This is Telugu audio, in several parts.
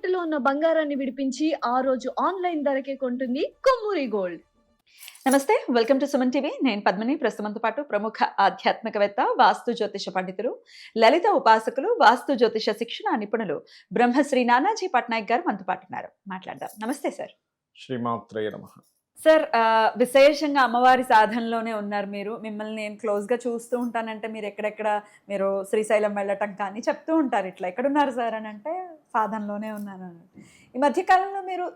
తాకట్టులో ఉన్న బంగారాన్ని విడిపించి ఆ రోజు ఆన్లైన్ ధరకే కొంటుంది కొమ్మూరి గోల్డ్. నమస్తే, వెల్కమ్ టు సుమన్ టీవీ. నేను పద్మిని. ప్రస్తుతంతో పాటు ప్రముఖ ఆధ్యాత్మికవేత్త, వాస్తు జ్యోతిష పండితులు, లలిత ఉపాసకులు, వాస్తు జ్యోతిష శిక్షణ నిపుణులు బ్రహ్మశ్రీ నానాజీ పట్నాయక్ గారు మనతో పాటు ఉన్నారు. మాట్లాడదాం. నమస్తే సార్. శ్రీమాత్రే నమః. సార్, విశేషంగా అమ్మవారి సాధనలోనే ఉన్నారు మీరు. మిమ్మల్ని నేను క్లోజ్గా చూస్తూ ఉంటానంటే మీరు ఎక్కడెక్కడ మీరు శ్రీశైలం వెళ్ళటం కానీ చెప్తూ ఉంటారు. ఇట్లా ఎక్కడున్నారు సార్ అని అంటే సాధనలోనే ఉన్నాను అని. ఈ మధ్యకాలంలో మీరు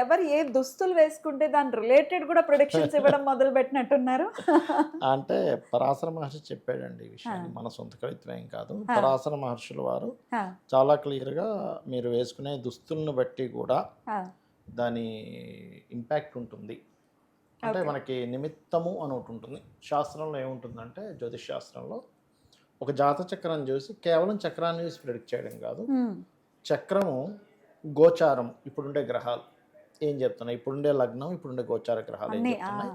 ఎవరు ఏ దుస్తులు వేసుకుంటే దాని రిలేటెడ్ కూడా ప్రొడిక్షన్స్ ఇవ్వడం మొదలు పెట్టినట్టున్నారు. అంటే పరాశర మహర్షి చెప్పాడండి ఈ విషయాన్ని, మన సొంత కవిత్వం ఏం కాదు. పరాశర మహర్షుల వారు చాలా క్లియర్గా మీరు వేసుకునే దుస్తులను బట్టి కూడా దాని ఇంపాక్ట్ ఉంటుంది. అంటే మనకి నిమిత్తము అని ఒకటి ఉంటుంది. శాస్త్రంలో ఏముంటుందంటే, జ్యోతిష్ శాస్త్రంలో ఒక జాత చక్రం చూసి కేవలం చక్రాన్ని చూసి ప్రిడిక్ట్ చేయడం కాదు, చక్రము గోచారం, ఇప్పుడుండే గ్రహాలు ఏం చెప్తున్నాయి, ఇప్పుడుండే లగ్నం, ఇప్పుడుండే గోచార గ్రహాలు ఏం చెప్తున్నాయి,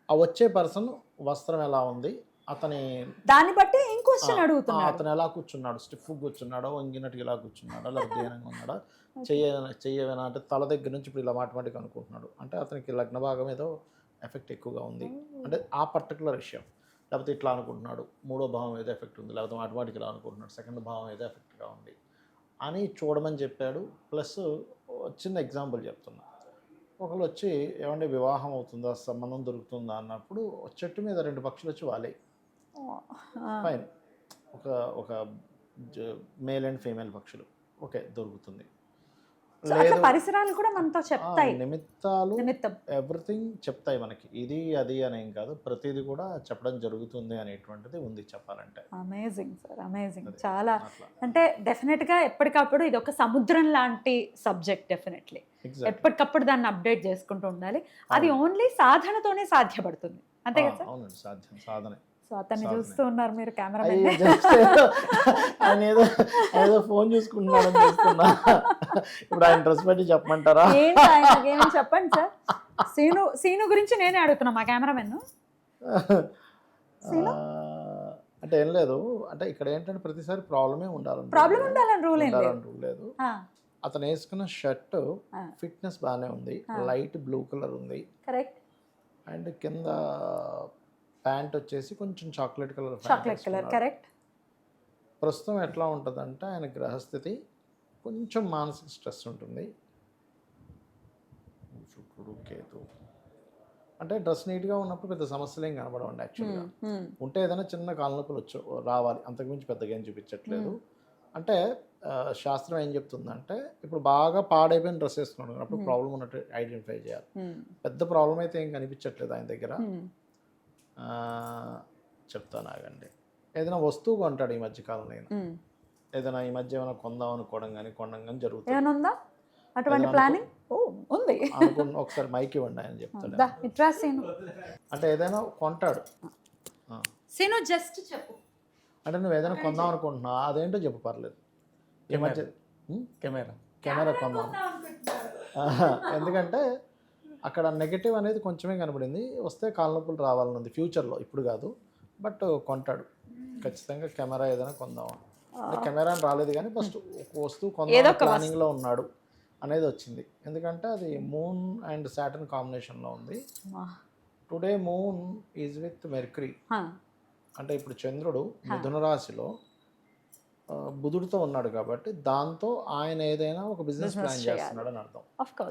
ఆ వచ్చే పర్సన్ వస్త్రం ఎలా ఉంది, అతని దాన్ని బట్టి ఇంకొచ్చిన అడుగుతున్నారు, అతను ఎలా కూర్చున్నాడు, స్టిఫ్ కూర్చున్నాడో, వంగినట్టుగా ఇలా కూర్చున్నాడో, లేదా ధ్యానంగా ఉన్నాడా, చెయ్యవేనా అంటే తల దగ్గర నుంచి ఇప్పుడు ఇలా మాటమాటికి అనుకుంటున్నాడు అంటే అతనికి లగ్న భాగం ఏదో ఎఫెక్ట్ ఎక్కువగా ఉంది అంటే ఆ పర్టికులర్ విషయం. లేకపోతే ఇట్లా అనుకుంటున్నాడు, మూడో భావం ఏదో ఎఫెక్ట్ ఉంది, లేకపోతే మాటమాటికి ఇలా అనుకుంటున్నాడు, సెకండ్ భావం ఏదో ఎఫెక్ట్గా ఉంది అని చూడమని చెప్పాడు. ప్లస్ చిన్న ఎగ్జాంపుల్ చెప్తున్నా. ఒకళ్ళు వచ్చి ఏమంటే వివాహం అవుతుందా, సంబంధం దొరుకుతుందా అన్నప్పుడు చెట్టు మీద 2 పక్షులు వచ్చి వాలే ఫైన్, ఒక ఒక మేల్ అండ్ ఫీమేల్ పక్షులు, ఓకే దొరుకుతుంది. పరిసరాలు కూడా మనతో చెప్తాయి, నిమిత్తాలు ఎవ్రీథింగ్ చెప్తాయి మనకి. ఇది అది అనేం కాదు, ప్రతిదీ కూడా చెప్పడం జరుగుతుంది అనేటువంటిది ఉంది చెప్పాలంటే. Amazing sir, amazing. చాలా అంటే డెఫినెట్ గా ఎప్పటికప్పుడు ఇది ఒక సముద్రం లాంటి సబ్జెక్ట్. డెఫినెట్లీ ఎప్పటికప్పుడు దాన్ని అప్డేట్ చేసుకుంటూ ఉండాలి. అది ఓన్లీ సాధనతోనే సాధ్యపడుతుంది, అంతే కదా సార్? అవునండి, సాధ్యం, సాధనే. సో అతన్ని చూస్తూ ఉన్నారు మీరు, కెమెరా ఆయన ఏదో ఫోన్ చూసుకుంటున్నాడు చూస్తున్నా. ఇప్పుడు ఆయన డ్రెస్ పెట్టి చెప్పమంటారా? చెప్పండి సార్. సీను గురించి నేనే అడుగుతున్నా మా కెమెరామెన్. అంటే ఏం లేదు, అంటే ఇక్కడ ఏంటంటే ప్రతిసారి ప్రాబ్లమే ఉండాలని రూల్ లేదు. అతను వేసుకున్న షర్ట్ ఫిట్నెస్ బాగానే ఉంది, లైట్ బ్లూ కలర్ ఉంది, కరెక్ట్. అండ్ కింద ప్యాంట్ వచ్చేసి కొంచెం చాక్లెట్ కలర్, కరెక్ట్. ప్రస్తుతం ఎట్లా ఉంటుందంటే ఆయన గ్రహస్థితి కొంచెం మానసిక స్ట్రెస్ ఉంటుంది. శుక్రుడు, కేతు అంటే డ్రెస్ నీట్గా ఉన్నప్పుడు పెద్ద సమస్యలు ఏం కనబడవండి. యాక్చువల్గా ఉంటే ఏదైనా చిన్న కాళ్ళనొప్పులు రావాలి, అంతకుమించి పెద్దగా ఏం చూపించట్లేదు. అంటే శాస్త్రం ఏం చెప్తుందంటే, ఇప్పుడు బాగా పాడైపోయిన డ్రెస్ వేసుకున్నాడు అప్పుడు ప్రాబ్లం ఉన్నట్టు ఐడెంటిఫై చేయాలి. పెద్ద ప్రాబ్లం అయితే ఏం కనిపించట్లేదు ఆయన దగ్గర. చెప్తాను ఆగండి. ఏదైనా వస్తువు కొంటాడు ఈ మధ్య కాలం, నేను ఏదైనా ఈ మధ్య ఏమైనా కొందాం అనుకోవడం కానీ కొనడం కానీ జరుగుతుంది. ఒకసారి మైక్ ఇవ్వండి, ఆయన చెప్తాడు. అంటే ఏదైనా కొంటాడు, జస్ట్ చెప్పు. అంటే నువ్వు ఏదైనా కొందాం అనుకుంటున్నావు, అదేంటో చెప్పు, పర్లేదు. ఈ మధ్య కెమెరా కొందాం. ఎందుకంటే అక్కడ నెగటివ్ అనేది కొంచెమే కనబడింది. వస్తే కాళ్ళనొప్పులు రావాలని ఉంది ఫ్యూచర్లో, ఇప్పుడు కాదు, బట్ కొంటాడు ఖచ్చితంగా. కెమెరా ఏదైనా కొందాం అంటే కెమెరా అని రాలేదు కానీ ఫస్ట్ ఒక వస్తువు కొందాం ప్లానింగ్లో ఉన్నాడు అనేది వచ్చింది. ఎందుకంటే అది మూన్ అండ్ సాటర్న్ కాంబినేషన్లో ఉంది. Today moon is with mercury, అంటే ఇప్పుడు చంద్రుడు మిథున రాశిలో బుధుడితో ఉన్నాడు కాబట్టి దాంతో ఆయన ఏదైనా ఒక బిజినెస్ ప్లాన్ చేస్తున్నాడు అని అర్థం.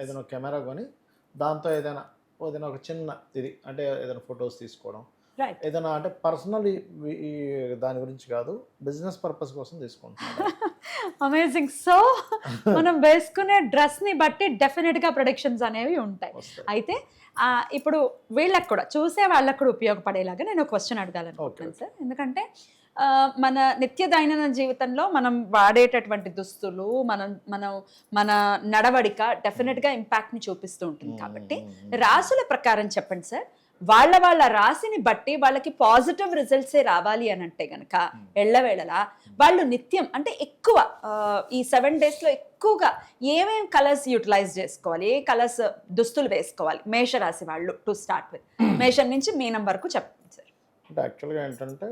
ఏదైనా కెమెరా కొని దాంతో ఏదైనా ఒక చిన్న ఇది అంటే ఏదైనా ఫొటోస్ తీసుకోవడం, ఏదైనా అంటే పర్సనల్ దాని గురించి కాదు, బిజినెస్ పర్పస్ కోసం తీసుకుంటున్నాడు. అమేజింగ్. సో మనం వేసుకునే డ్రెస్ ని బట్టి డెఫినెట్ గా ప్రొడక్షన్స్ అనేవి ఉంటాయి. అయితే ఇప్పుడు వీళ్ళకి కూడా, చూసే వాళ్ళకి కూడా ఉపయోగపడేలాగా నేను ఒక క్వశ్చన్ అడగాలనుకుంటున్నాను సార్. ఎందుకంటే మన నిత్య దైనందిన జీవితంలో మనం వాడేటటువంటి దుస్తులు, మన నడవడిక డెఫినెట్గా ఇంపాక్ట్ని చూపిస్తూ ఉంటుంది. కాబట్టి రాసుల ప్రకారం చెప్పండి సార్, వాళ్ళ రాశిని బట్టి వాళ్ళకి పాజిటివ్ రిజల్ట్సే రావాలి అని అంటే కనుక ఎళ్ళవేళలా వాళ్ళు నిత్యం అంటే ఎక్కువ ఈ 7 daysలో ఎక్కువగా ఏమేమి కలర్స్ యూటిలైజ్ చేసుకోవాలి, ఏ కలర్స్ దుస్తులు వేసుకోవాలి మేషరాశి వాళ్ళు? టు స్టార్ట్ విత్ మేషం నుంచి మీనం వరకు చెప్పండి సార్. అంటే యాక్చువల్గా ఏంటంటే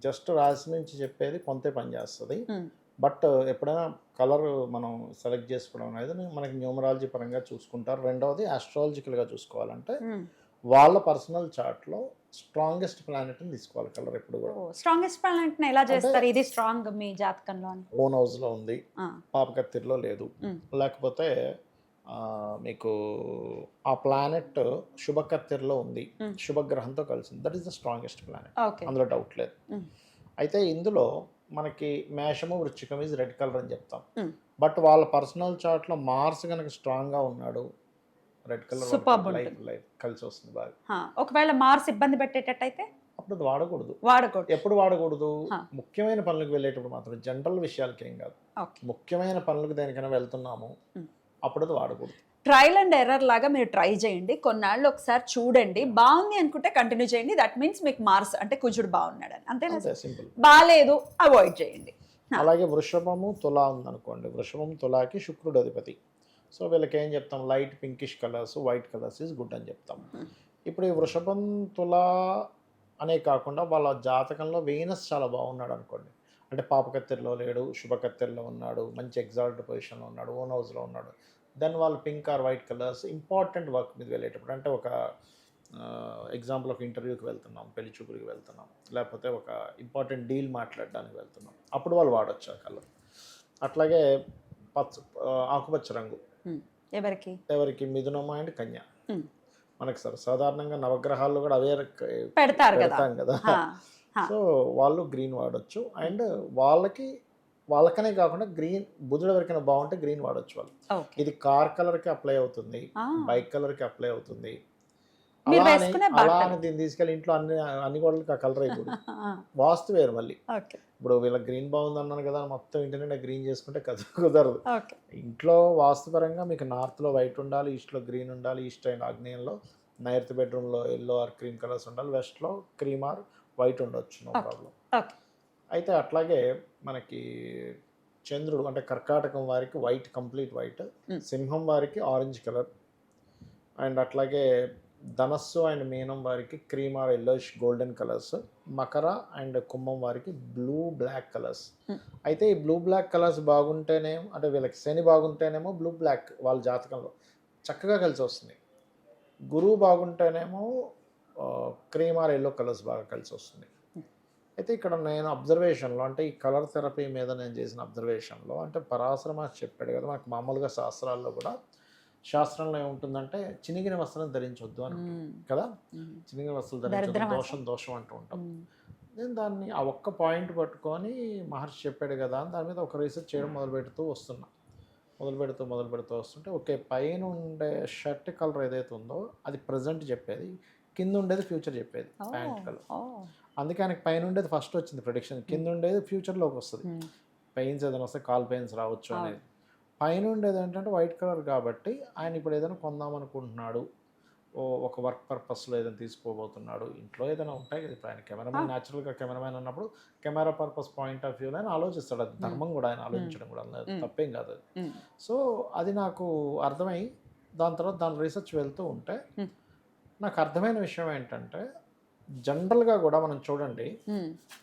జస్ట్ రాశి నుంచి చెప్పేది కొంతే పనిచేస్తుంది. బట్ ఎప్పుడైనా కలర్ మనం సెలెక్ట్ చేసుకోవడం అనేది మనకి న్యూమరాలజీ పరంగా చూసుకుంటారు. రెండవది ఆస్ట్రాలజికల్గా చూసుకోవాలంటే వాళ్ళ పర్సనల్ చార్ట్లో స్ట్రాంగెస్ట్ ప్లానెట్ని తీసుకోవాలి కలర్ ఎప్పుడు కూడా. స్ట్రాంగెస్ట్ ప్లానెట్ ఎలా చేస్తారు? ఇది స్ట్రాంగ్ మీ జాతకంలో ఓన్ హౌస్లో ఉంది, పాపకత్తిరిలో లేదు, లేకపోతే మీకు ఆ ప్లానెట్ శుభకత్తిరిలో ఉంది, శుభగ్రహంతో కలిసింది, that is the strongest planet, అందులో డౌట్ లేదు. అయితే ఇందులో మనకి మేషము వృశ్చికం ఈజ్ రెడ్ కలర్ అని చెప్తాం. బట్ వాళ్ళ పర్సనల్ చార్ట్లో మార్స్ కనుక స్ట్రాంగ్గా ఉన్నాడు, రెడ్ కలర్ లైఫ్ కలిసి వస్తుంది బాగా. ఒకవేళ మార్స్ ఇబ్బంది పెట్టేటట్టయితే అప్పుడు అది వాడకూడదు. ఎప్పుడు వాడకూడదు? ముఖ్యమైన పనులకు వెళ్ళేటప్పుడు మాత్రం, జనరల్ విషయాలకి ఏం కాదు, ముఖ్యమైన పనులకు దేనికైనా వెళ్తున్నాము అప్పుడు అది వాడకూడదు. ట్రయల్ అండ్ ఎర్రర్ లాగా మీరు ట్రై చేయండి, కొన్నాళ్ళు ఒకసారి చూడండి, బాగుంది అనుకుంటే కంటిన్యూ చేయండి. దట్ మీన్స్ మీకు మార్స్ అంటే కుజుడు బాగున్నాడు అని, అంతేనా? సింపుల్. బాగాలేదు అవాయిడ్ చేయండి. అలాగే వృషభము తులా ఉందనుకోండి, వృషభం తులాకి శుక్రుడు అధిపతి. సో వీళ్ళకి ఏం చెప్తాం, light pinkish colours, white colours is good అని చెప్తాం. ఇప్పుడు ఈ వృషభం తులా అనే కాకుండా వాళ్ళ జాతకంలో వీనస్ చాలా బాగున్నాడు అనుకోండి, అంటే పాపకత్తెరలో లేడు, శుభకత్తెరలో ఉన్నాడు, మంచి ఎగ్జాల్ట్ పొజిషన్లో ఉన్నాడు, ఓన్ హౌస్లో ఉన్నాడు, దెన్ వాళ్ళు pink are white colours important work మీద వెళ్ళేటప్పుడు, అంటే ఒక ఎగ్జాంపుల్ ఒక ఇంటర్వ్యూకి వెళ్తున్నాం, పెళ్లి చూపులకి వెళ్తున్నాం, లేకపోతే ఒక ఇంపార్టెంట్ డీల్ మాట్లాడడానికి వెళ్తున్నాం, అప్పుడు వాళ్ళు వాడచ్చు ఆ కలర్. అట్లాగే ఆకుపచ్చ రంగు ఎవరికి మిథునము అండ్ కన్య. మనకి సాధారణంగా నవగ్రహాల్లో కూడా అవే పెడతాం కదా, సో వాళ్ళు గ్రీన్ వాడచ్చు. అండ్ వాళ్ళకనే కాకుండా గ్రీన్ బుధుడు ఎవరికైనా బాగుంటే గ్రీన్ వాడచ్చు వాళ్ళు. ఇది కార్ కలర్కి అప్లై అవుతుంది, బైక్ కలర్కి అప్లై అవుతుంది. అలా అని దీన్ని తీసుకెళ్ళి ఇంట్లో అన్ని గోడలకి ఆ కలర్ అయిపోతుంది, వాస్తు వేరు మళ్ళీ. ఇప్పుడు వీళ్ళకి గ్రీన్ బాగుంది అన్నాను కదా, మొత్తం ఇంటి నిండా గ్రీన్ చేసుకుంటే కుదరదు. ఇంట్లో వాస్తుపరంగా మీకు నార్త్లో వైట్ ఉండాలి, ఈస్ట్లో గ్రీన్ ఉండాలి, ఈస్ట్ అండ్ ఆగ్నేయంలో నైరుతి బెడ్రూమ్లో ఎల్లో ఆర్ క్రీమ్ కలర్స్ ఉండాలి, వెస్ట్లో క్రీమ్ ఆర్ వైట్ ఉండొచ్చు, నో ప్రాబ్లం. అయితే అట్లాగే మనకి చంద్రుడు అంటే కర్కాటకం వారికి వైట్, కంప్లీట్ వైట్, సింహం వారికి ఆరెంజ్ కలర్, అండ్ అట్లాగే ధనస్సు అండ్ మీనం వారికి cream are ఎల్లోష్ golden colours, Makar and కుంభం వారికి బ్లూ బ్లాక్ కలర్స్. అయితే ఈ బ్లూ బ్లాక్ కలర్స్ బాగుంటేనేమో, అంటే వీళ్ళకి శని బాగుంటేనేమో బ్లూ బ్లాక్ వాళ్ళ జాతకంలో చక్కగా కలిసి వస్తుంది. గురువు బాగుంటేనేమో క్రీమ్ ఆర్ ఎల్లో కలర్స్ బాగా కలిసి వస్తుంది. అయితే ఇక్కడ నేను అబ్జర్వేషన్లో, అంటే ఈ కలర్ థెరపీ మీద నేను చేసిన అబ్జర్వేషన్లో, అంటే పరాశర మహర్షి చెప్పాడు కదా, మనకు మామూలుగా శాస్త్రాల్లో కూడా, శాస్త్రంలో ఏముంటుందంటే చినిగిన వస్త్రం ధరించొద్దు అని కదా, చినిగిన వస్త్రాలు ధరించొద్దు, దోషం అంటూ ఉంటాం. నేను దాన్ని ఆ ఒక్క పాయింట్ పట్టుకొని మహర్షి చెప్పాడు కదా అని దాని మీద ఒక రీసెర్చ్ చేయడం మొదలుపెడుతూ వస్తుంటే, ఓకే, పైన ఉండే షర్ట్ కలర్ ఏదైతే ఉందో అది ప్రజెంట్ చెప్పేది, కింద ఉండేది ఫ్యూచర్ చెప్పేది, ప్యాంట్ కలర్. అందుకే ఆయనకి పైన ఉండేది ఫస్ట్ వచ్చింది ప్రెడిక్షన్, కింద ఉండేది ఫ్యూచర్లోకి వస్తుంది. పెయిన్స్ ఏదైనా వస్తే కాల్ పెయిన్స్ రావచ్చు అనేది. పైన ఉండేది ఏంటంటే వైట్ కలర్ కాబట్టి ఆయన ఇప్పుడు ఏదైనా కొందామనుకుంటున్నాడు, ఒక వర్క్ పర్పస్లో ఏదైనా తీసుకోబోతున్నాడు, ఇంట్లో ఏదైనా ఉంటాయి కదా. ఇప్పుడు ఆయన కెమెరామెన్, న్యాచురల్గా కెమెరామెన్ అన్నప్పుడు కెమెరా పర్పస్ పాయింట్ ఆఫ్ వ్యూలో ఆయన ఆలోచిస్తాడు, అది ధర్మం కూడా, ఆయన ఆలోచించడం కూడా తప్పేం కాదు అది. సో అది నాకు అర్థమై దాని తర్వాత దాని రీసెర్చ్ వెళ్తూ ఉంటే నాకు అర్థమైన విషయం ఏంటంటే, జనరల్గా కూడా మనం చూడండి,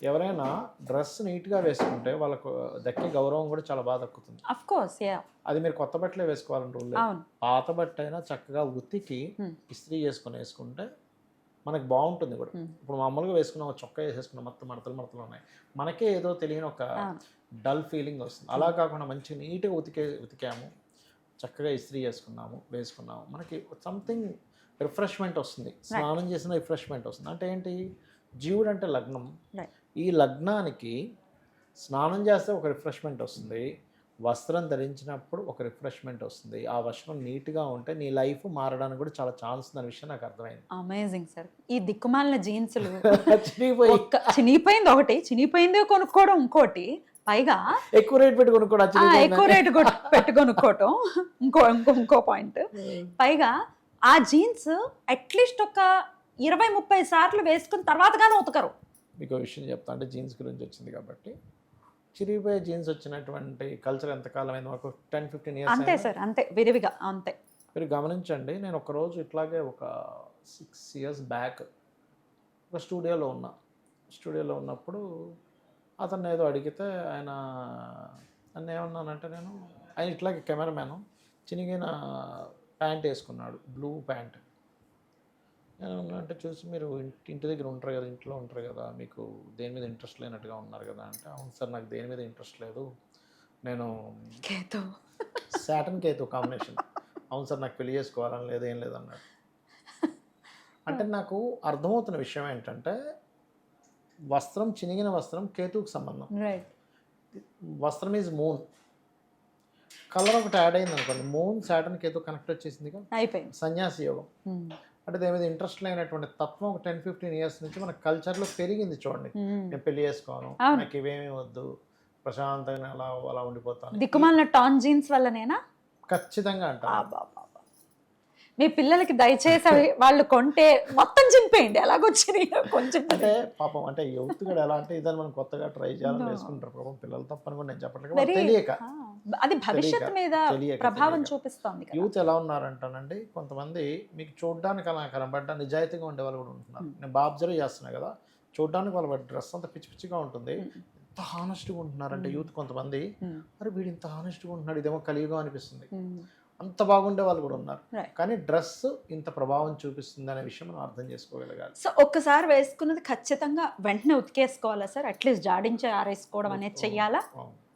ఎవరైనా డ్రెస్ నీట్గా వేసుకుంటే వాళ్ళకు దక్కే గౌరవం కూడా చాలా బాగా దక్కుతుంది. అది మీరు కొత్త బట్టలే వేసుకోవాలని రూల్ లేదు, పాత బట్ట అయినా చక్కగా ఉతికి ఇస్త్రీ చేసుకుని వేసుకుంటే మనకు బాగుంటుంది కూడా. ఇప్పుడు మామూలుగా వేసుకున్న ఒక చొక్కా వేసేసుకున్న మొత్తం మడతలు ఉన్నాయి, మనకే ఏదో తెలియని ఒక డల్ ఫీలింగ్ వస్తుంది. అలా కాకుండా మంచి నీట్గా ఉతికాము, చక్కగా ఇస్త్రీ వేసుకున్నాము, మనకి సంథింగ్ రిఫ్రెష్మెంట్ వస్తుంది, స్నానం చేసిన రిఫ్రెష్మెంట్ వస్తుంది. అంటే ఏంటి, జీవుడు అంటే లగ్నం, ఈ లగ్నానికి స్నానం చేస్తే ఒక రిఫ్రెష్మెంట్ వస్తుంది, వస్త్రం ధరించినప్పుడు ఒక రిఫ్రెష్మెంట్ వస్తుంది. ఆ వస్త్రం నీట్గా ఉంటే నీ లైఫ్ మారడానికి కూడా చాలా ఛాన్స్ ఉందనే విషయం నాకు అర్థమైంది. Amazing sir. ఈ దిక్కుమాలిన జీన్స్లు చినిగిపోయింది కొనుక్కోవడం, ఇంకోటి పైగా ఎక్కువ రేట్ పెట్టి కొనుక్కోవటం, ఇంకో పాయింట్. పైగా ఆ జీన్స్ అట్లీస్ట్ ఒక 20-30 సార్లు వేసుకున్న తర్వాత కానీ ఉతకరు. మీకు విషయం చెప్తా, అంటే జీన్స్ గురించి వచ్చింది కాబట్టి, చిరిగిపోయే జీన్స్ వచ్చినటువంటి కల్చర్ ఎంతకాలం అయింది, మాకు 10-15 years అంతే సార్, అంతే విరివిగా అంతే. మీరు గమనించండి, నేను ఒకరోజు ఇట్లాగే ఒక 6 years బ్యాక్ ఒక స్టూడియోలో ఉన్నప్పుడు అతను ఏదో అడిగితే ఆయన నన్ను ఏమన్నానంటే నేను ఆయన ఇట్లాగే కెమెరామ్యాను చినిగిన ప్యాంట్ వేసుకున్నాడు, బ్లూ ప్యాంట్. నేను అంటే చూసి మీరు ఇంటి దగ్గర ఉంటారు కదా, ఇంట్లో ఉంటారు కదా, మీకు దేని మీద ఇంట్రెస్ట్ లేనట్టుగా ఉన్నారు కదా అంటే, అవును సార్ నాకు దేని మీద ఇంట్రెస్ట్ లేదు, నేను కేతు సాటర్న్ కేతు కాంబినేషన్, అవును సార్ నాకు పెళ్లి చేసుకోవాలని లేదు, ఏం లేదన్నాడు. అంటే నాకు అర్థమవుతున్న విషయం ఏంటంటే వస్త్రం, చినిగిన వస్త్రం కేతువుకి సంబంధం. రైట్. వస్త్రం ఈజ్ మూన్, కలర్ ఒకటి యాడ్ అయింది అనుకోండి, మూన్ సాటర్న్ కేతు కనెక్ట్ వచ్చేసిందిగా, అయిపోయింది. సన్యాసి యోగం. అంటే దేని మీద ఇంట్రెస్ట్ లేనటువంటి తత్వం ఒక 10-15 ఇయర్స్ నుంచి మన కల్చర్లో పెరిగింది చూడండి. నేను పెళ్లి చేసుకోను, నాకు ఇవేమీ వద్దు, ప్రశాంతంగా అలా అలా ఉండిపోతాను. దిక్కుమాలిన టాన్ జీన్స్ వల్లనేనా? ఖచ్చితంగా అంటారు. మీ పిల్లలకి దయచేసి అవి వాళ్ళు కొంటే మొత్తం చింపేయండి, ఎలాగొచ్చినాయి కొంచెం. అంటే పాపం అంటే యూత్ కూడా ఎలా అంటే ఇదని మనం కొత్తగా ట్రై చేయాలని వేసుకుంటారు. పాపం పిల్లలు తప్పని కూడా నేను చెప్పట్లేదు, తెలియక. అది భవిష్యత్తు మీద ప్రభావం చూపిస్తుంది. యూత్ ఎలా ఉన్నారంటానండి, కొంతమంది మీకు చూడడానికి అలా కనబడ్డా నిజాయితీగా ఉండే వాళ్ళు కూడా ఉంటున్నారు. నేను బాగా అబ్జర్వ్ చేస్తున్నా కదా, చూడడానికి వాళ్ళ డ్రెస్ అంతా పిచ్చి పిచ్చిగా ఉంటుంది, ఎంత హానెస్ట్గా ఉంటున్నారంటే యూత్ కొంతమంది, అరే వీడు ఇంత హానెస్ట్గా ఉంటున్నాడు, ఇదేమో కలియుగం అనిపిస్తుంది. అంత బాగుండే వాళ్ళు కూడా ఉన్నారు. కానీ డ్రెస్ ఇంత ప్రభావం చూపిస్తుంది అనే విషయం మనం అర్థం చేసుకోగలగాలి. సో ఒక్కసారి వేసుకున్నది ఖచ్చితంగా వెంటనే ఉతికేసుకోవాలా సార్? అట్లీస్ట్ జాడించి ఆరేసుకోవడం అనేది చెయ్యాలా?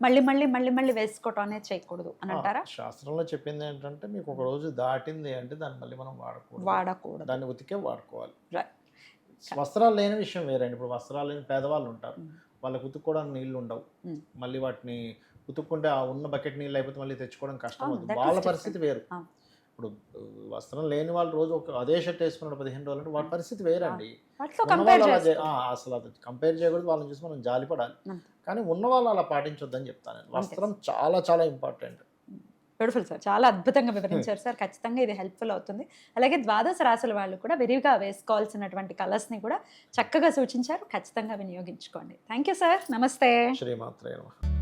మళ్ళీ మళ్ళీ మళ్ళీ మళ్ళీ వేసుకోవడం అనేది చేయకూడదు అని అంటారా? శాస్త్రంలో చెప్పింది ఏంటంటే మీకు ఒక రోజు దాటింది అంటే దాన్ని మళ్ళీ మనం వాడకూడదు, దాన్ని ఉతికే వాడుకోవాలి. వస్త్రాలు లేని విషయం వేరండి. ఇప్పుడు వస్త్రాలు లేని పేదవాళ్ళు ఉంటారు, వాళ్ళకి ఉతుక్కోవడానికి నీళ్ళు ఉండవు, మళ్ళీ వాటిని ఉతుక్కుంటే ఆ ఉన్న బకెట్ నీళ్ళు అయిపోతే మళ్ళీ తెచ్చుకోవడం కష్టం అవుతుంది, వాళ్ళ పరిస్థితి వేరు. ఇప్పుడు వస్త్రం లేని వాళ్ళు రోజు ఒక అదే షర్ట్ వేసుకున్నాడు 15 రోజులు అంటే వాళ్ళ పరిస్థితి వేరండి. అసలు అది కంపేర్ చేయకూడదు, వాళ్ళని చూసి మనం జాలిపడాలి. కానీ ఉన్న వాళ్ళు అలా పాటించొద్దని చెప్తాను. వస్త్రం చాలా చాలా ఇంపార్టెంట్. బ్యూటిఫుల్ సార్, చాలా అద్భుతంగా వివరించారు సార్. ఖచ్చితంగా ఇది హెల్ప్ఫుల్ అవుతుంది. అలాగే ద్వాదశ రాశుల వాళ్ళు కూడా విరివిగా వేసుకోవాల్సినటువంటి కలర్స్ని కూడా చక్కగా సూచించారు. ఖచ్చితంగా వినియోగించుకోండి. Thank you sir. నమస్తే. శ్రీమాత్రే నమః.